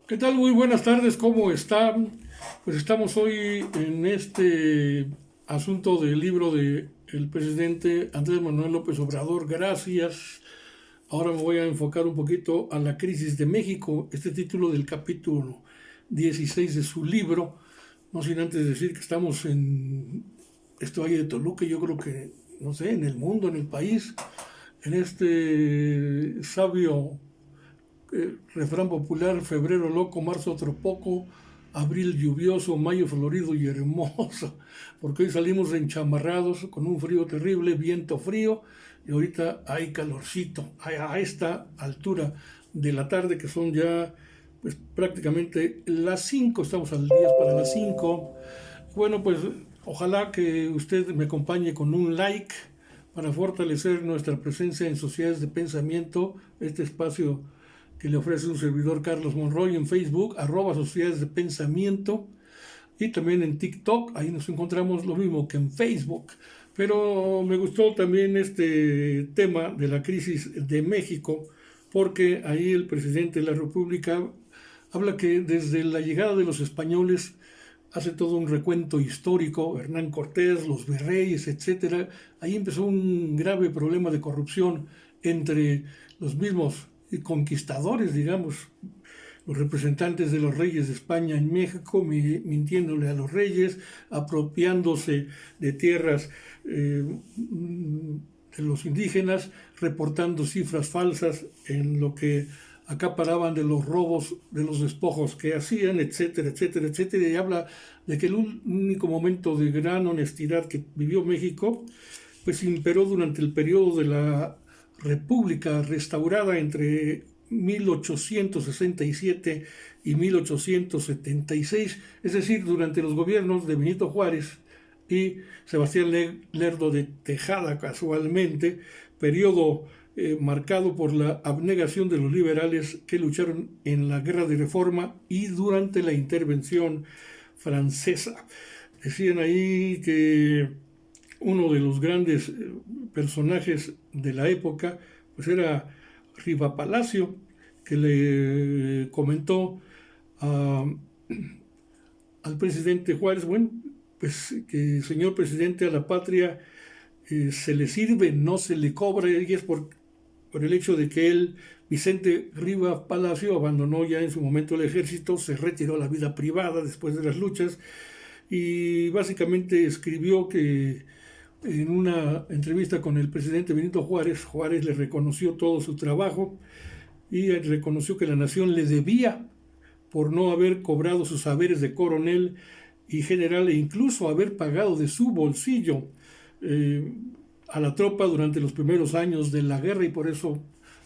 ¿Qué tal? Muy buenas tardes, ¿cómo están? Pues estamos hoy en este asunto del libro de el presidente Andrés Manuel López Obrador. Gracias. Ahora me voy a enfocar un poquito a la crisis de México, este título del capítulo 16 de su libro. No sin antes decir que estamos en este Valle de Toluca, yo creo que, no sé, en el mundo, en el país, en este sabio refrán popular: febrero loco, marzo otro poco, abril lluvioso, mayo florido y hermoso, porque hoy salimos enchamarrados con un frío terrible, viento frío, y ahorita hay calorcito a esta altura de la tarde, que son ya pues prácticamente las 5. Estamos al día para las 5. Bueno, pues ojalá que usted me acompañe con un like para fortalecer nuestra presencia en Sociedades de Pensamiento, este espacio que le ofrece un servidor, Carlos Monroy, en Facebook, @Sociedades de Pensamiento, y también en TikTok. Ahí nos encontramos lo mismo que en Facebook. Pero me gustó también este tema de la crisis de México, porque ahí el presidente de la República habla que desde la llegada de los españoles hace todo un recuento histórico: Hernán Cortés, los virreyes, etcétera. Ahí empezó un grave problema de corrupción entre los mismos conquistadores, digamos, los representantes de los reyes de España en México, mintiéndole a los reyes, apropiándose de tierras de los indígenas, reportando cifras falsas en lo que acaparaban de los robos, de los despojos que hacían, etcétera, etcétera, etcétera. Y habla de que el único momento de gran honestidad que vivió México pues imperó durante el periodo de la República restaurada entre 1867 y 1876, es decir, durante los gobiernos de Benito Juárez y Sebastián Lerdo de Tejada, casualmente, periodo marcado por la abnegación de los liberales que lucharon en la Guerra de Reforma y durante la intervención francesa. Decían ahí que uno de los grandes personajes de la época pues era Riva Palacio, que le comentó a, al presidente Juárez: bueno, pues que señor presidente, a la patria se le sirve, no se le cobra. Y es por el hecho de que él, Vicente Riva Palacio, abandonó ya en su momento el ejército, se retiró a la vida privada después de las luchas, y básicamente escribió que en una entrevista con el presidente Benito Juárez, Juárez le reconoció todo su trabajo y reconoció que la nación le debía por no haber cobrado sus haberes de coronel y general, e incluso haber pagado de su bolsillo eh, a la tropa durante los primeros años de la guerra. Y por eso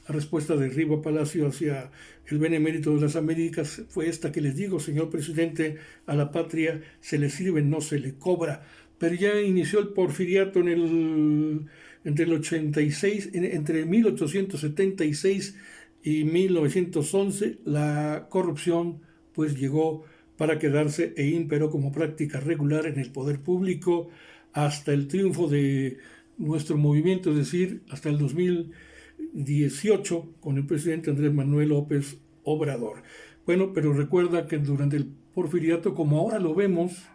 la respuesta de Riva Palacio hacia el benemérito de las Américas fue esta que les digo: señor presidente, a la patria se le sirve, no se le cobra. Pero ya inició el porfiriato entre el 86, entre 1876 y 1911. La corrupción pues llegó para quedarse e imperó como práctica regular en el poder público hasta el triunfo de nuestro movimiento, es decir, hasta el 2018 con el presidente Andrés Manuel López Obrador. Bueno, pero recuerda que durante el porfiriato, como ahora lo vemos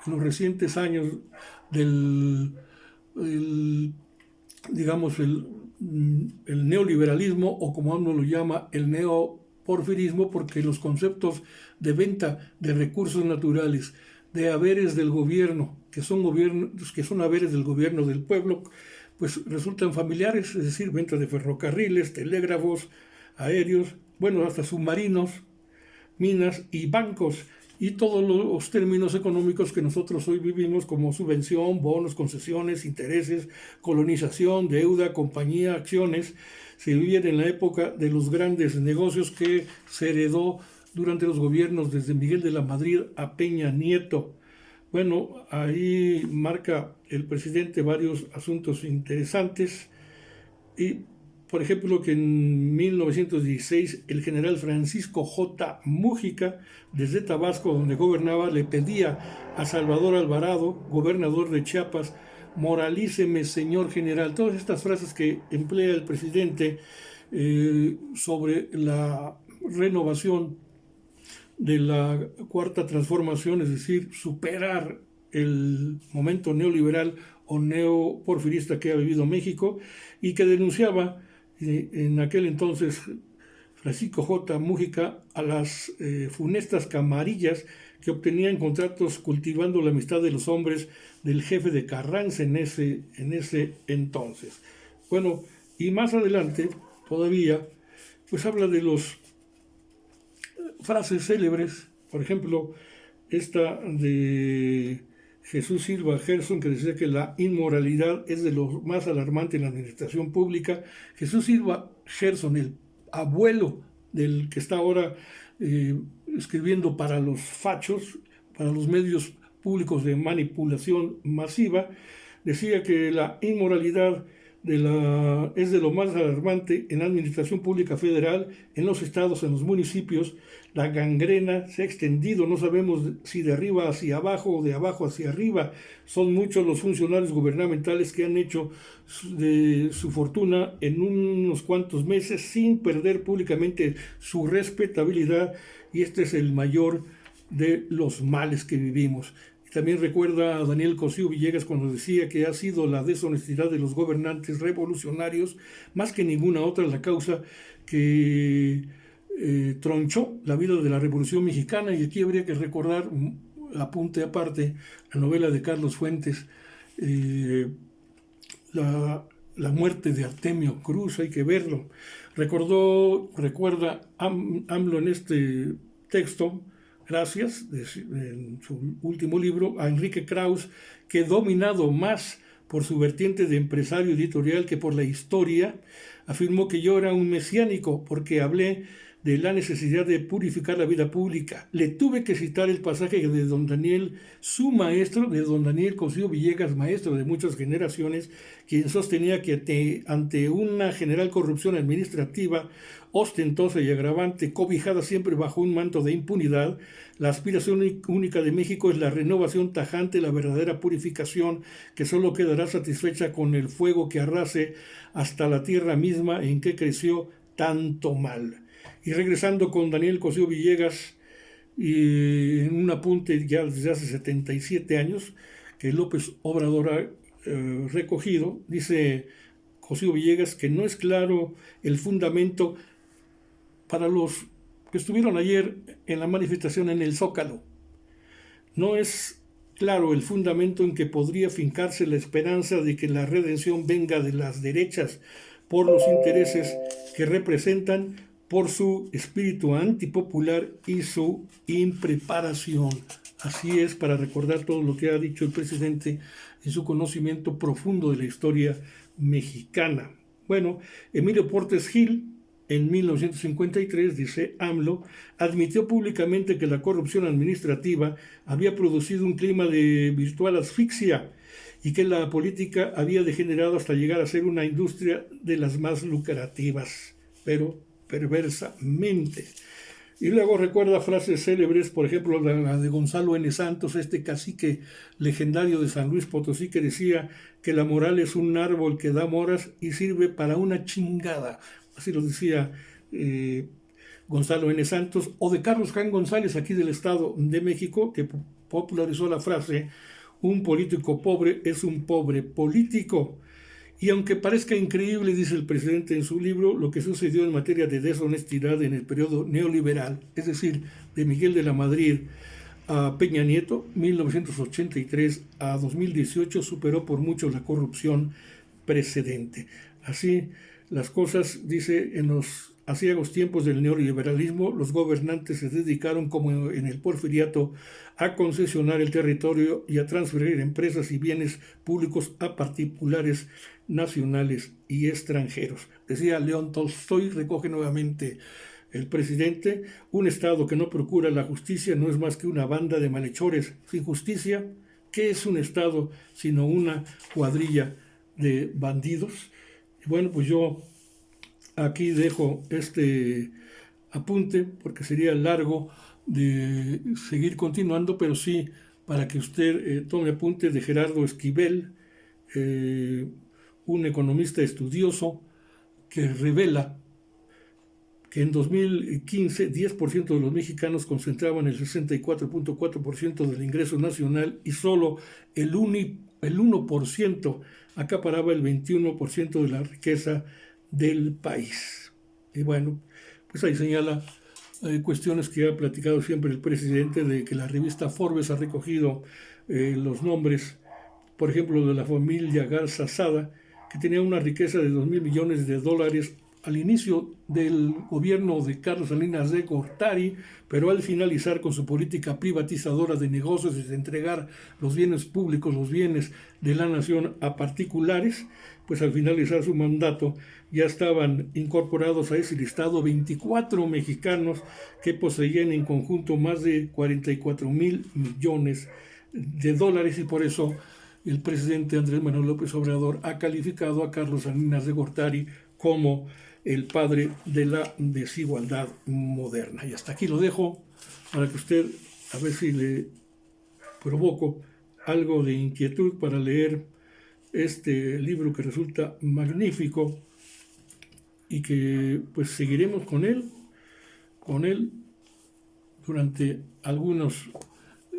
en los recientes años del, el, digamos, el neoliberalismo, o como uno lo llama, el neoporfirismo, porque los conceptos de venta de recursos naturales, de haberes del gobierno, que son haberes del gobierno del pueblo, pues resultan familiares, es decir, venta de ferrocarriles, telégrafos, aéreos, bueno, hasta submarinos, minas y bancos, y todos los términos económicos que nosotros hoy vivimos, como subvención, bonos, concesiones, intereses, colonización, deuda, compañía, acciones, se vivían en la época de los grandes negocios que se heredó durante los gobiernos desde Miguel de la Madrid a Peña Nieto. Bueno, ahí marca el presidente varios asuntos interesantes. Y, por ejemplo, que en 1916 el general Francisco J. Mújica, desde Tabasco, donde gobernaba, le pedía a Salvador Alvarado, gobernador de Chiapas: moralíceme, señor general. Todas estas frases que emplea el presidente sobre la renovación de la cuarta transformación, es decir, superar el momento neoliberal o neoporfirista que ha vivido México, y que denunciaba en aquel entonces Francisco J. Mújica a las funestas camarillas que obtenían contratos cultivando la amistad de los hombres del jefe de Carranza en ese entonces. Bueno, y más adelante todavía, pues habla de los frases célebres, por ejemplo, esta de Jesús Silva Gerson, que decía que la inmoralidad es de lo más alarmante en la administración pública. Jesús Silva Gerson, el abuelo del que está ahora escribiendo para los fachos, para los medios públicos de manipulación masiva, decía que la inmoralidad es de lo más alarmante en la administración pública federal, en los estados, en los municipios. La gangrena se ha extendido, no sabemos si de arriba hacia abajo o de abajo hacia arriba. Son muchos los funcionarios gubernamentales que han hecho de su fortuna en unos cuantos meses sin perder públicamente su respetabilidad, y este es el mayor de los males que vivimos. También recuerda a Daniel Cosío Villegas cuando decía que ha sido la deshonestidad de los gobernantes revolucionarios, más que ninguna otra, la causa que tronchó la vida de la Revolución Mexicana. Y aquí habría que recordar, apunte aparte, la novela de Carlos Fuentes, la muerte de Artemio Cruz, hay que verlo. Recuerda AMLO en este texto, gracias, en su último libro, a Enrique Krauss, que dominado más por su vertiente de empresario editorial que por la historia, afirmó que yo era un mesiánico porque hablé de la necesidad de purificar la vida pública. Le tuve que citar el pasaje de don Daniel, su maestro, de don Daniel Cosío Villegas, maestro de muchas generaciones, quien sostenía que ante una general corrupción administrativa ostentosa y agravante, cobijada siempre bajo un manto de impunidad, la aspiración única de México es la renovación tajante, la verdadera purificación, que solo quedará satisfecha con el fuego que arrase hasta la tierra misma en que creció tanto mal. Y regresando con Daniel Cosío Villegas, y en un apunte ya desde hace 77 años, que López Obrador ha recogido, dice Cosío Villegas que no es claro el fundamento para los que estuvieron ayer en la manifestación en el Zócalo. No es claro el fundamento en que podría fincarse la esperanza de que la redención venga de las derechas por los intereses que representan, por su espíritu antipopular y su impreparación. Así es, para recordar todo lo que ha dicho el presidente en su conocimiento profundo de la historia mexicana. Bueno, Emilio Portes Gil, en 1953, dice AMLO, admitió públicamente que la corrupción administrativa había producido un clima de virtual asfixia y que la política había degenerado hasta llegar a ser una industria de las más lucrativas, pero perversamente. Y luego recuerda frases célebres, por ejemplo, la de Gonzalo N. Santos, este cacique legendario de San Luis Potosí, que decía que la moral es un árbol que da moras y sirve para una chingada. Así lo decía Gonzalo N. Santos, o de Carlos Jan González, aquí del Estado de México, que popularizó la frase: un político pobre es un pobre político. Y aunque parezca increíble, dice el presidente en su libro, lo que sucedió en materia de deshonestidad en el periodo neoliberal, es decir, de Miguel de la Madrid a Peña Nieto, 1983 a 2018, superó por mucho la corrupción precedente. Así las cosas, dice, en los aciagos tiempos del neoliberalismo, los gobernantes se dedicaron, como en el porfiriato, a concesionar el territorio y a transferir empresas y bienes públicos a particulares nacionales y extranjeros. Decía León Tolstoy, recoge nuevamente el presidente: un Estado que no procura la justicia no es más que una banda de malhechores sin justicia. ¿Qué es un Estado sino una cuadrilla de bandidos? Y bueno, pues yo aquí dejo este apunte porque sería largo de seguir continuando, pero sí para que usted tome apunte de Gerardo Esquivel, un economista estudioso que revela que en 2015 10% de los mexicanos concentraban el 64.4% del ingreso nacional y solo el 1% acaparaba el 21% de la riqueza del país. Y bueno, pues ahí señala cuestiones que ha platicado siempre el presidente, de que la revista Forbes ha recogido los nombres, por ejemplo, de la familia Garza Sada, que tenía una riqueza de 2.000 millones de dólares al inicio del gobierno de Carlos Salinas de Gortari, pero al finalizar con su política privatizadora de negocios y de entregar los bienes públicos, los bienes de la nación a particulares, pues al finalizar su mandato ya estaban incorporados a ese listado 24 mexicanos que poseían en conjunto más de 44.000 millones de dólares, y por eso el presidente Andrés Manuel López Obrador ha calificado a Carlos Salinas de Gortari como el padre de la desigualdad moderna. Y hasta aquí lo dejo para que usted, a ver si le provoco algo de inquietud para leer este libro que resulta magnífico, y que pues seguiremos con él durante algunos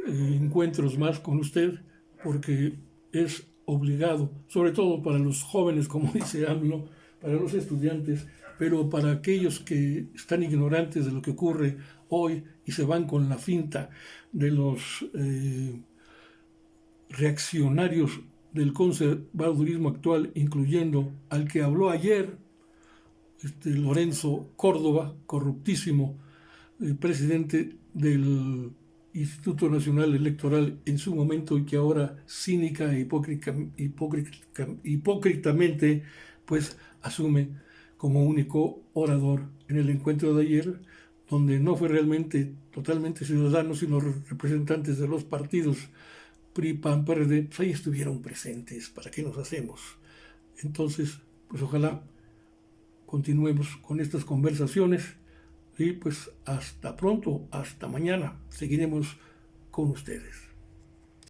encuentros más con usted, porque es obligado, sobre todo para los jóvenes, como dice AMLO, para los estudiantes, pero para aquellos que están ignorantes de lo que ocurre hoy y se van con la finta de los reaccionarios del conservadurismo actual, incluyendo al que habló ayer, Lorenzo Córdoba, corruptísimo presidente del Instituto Nacional Electoral en su momento, y que ahora cínica e hipócritamente pues asume como único orador en el encuentro de ayer, donde no fue realmente totalmente ciudadanos, sino representantes de los partidos PRI, PAN, PRD, pues ahí estuvieron presentes. ¿Para qué nos hacemos? Entonces, pues ojalá continuemos con estas conversaciones, y pues hasta pronto, hasta mañana, seguiremos con ustedes.